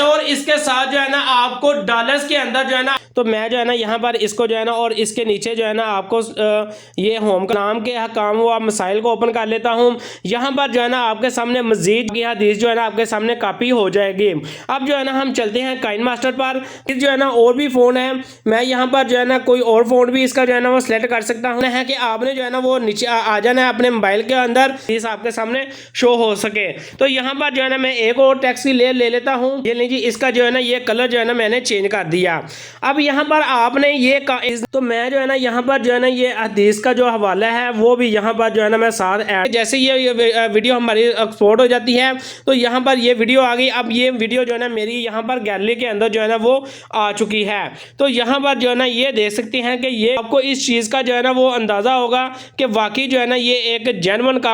और इसके साथ जो है ना आपको डॉलर्स के अंदर जो है ना, तो मैं जो है ना यहाँ पर इसको जो है ना और इसके नीचे जो है ना आपको ये होम का नाम के अहकाम व मसाइल को ओपन कर लेता हूँ। यहाँ पर जो है ना आपके सामने मजीद की हदीस जो है ना आपके सामने कॉपी हो जाएगी। अब जो है ना हम चलते हैं काइन मास्टर पर। फिर जो है ना और भी फ़ोन है, मैं यहाँ पर जो है ना कोई और फ़ोन भी इसका जो है ना वो सिलेक्ट कर सकता हूँ। है कि आपने जो है ना वो नीचे आ जाना है अपने मोबाइल के अंदर, इस आपके सामने शो हो सके। तो यहाँ पर जो है ना मैं एक और टैक्सी ले लेता हूँ। ये लीजिए, इसका जो है ना ये कलर जो है ना मैंने चेंज कर दिया। अब यहाँ पर आपने ये तो मैं जो है ना यहाँ पर जो है ना ये हदीस का जो हवाला है वो भी यहाँ पर जो है ना मैं साथ ऐड, जैसे ये वीडियो हमारी एक्सपोर्ट हो जाती है तो यहाँ पर ये वीडियो आ गई। अब ये वीडियो जो है ना मेरी यहाँ पर गैलरी के अंदर जो है ना वो आ चुकी है। तो यहाँ पर जो है ना ये देख सकते हैं कि ये आपको इस चीज़ का जो है ना वो अंदाज़ा होगा कि वाकई जो है ना ये एक जेन्युइन का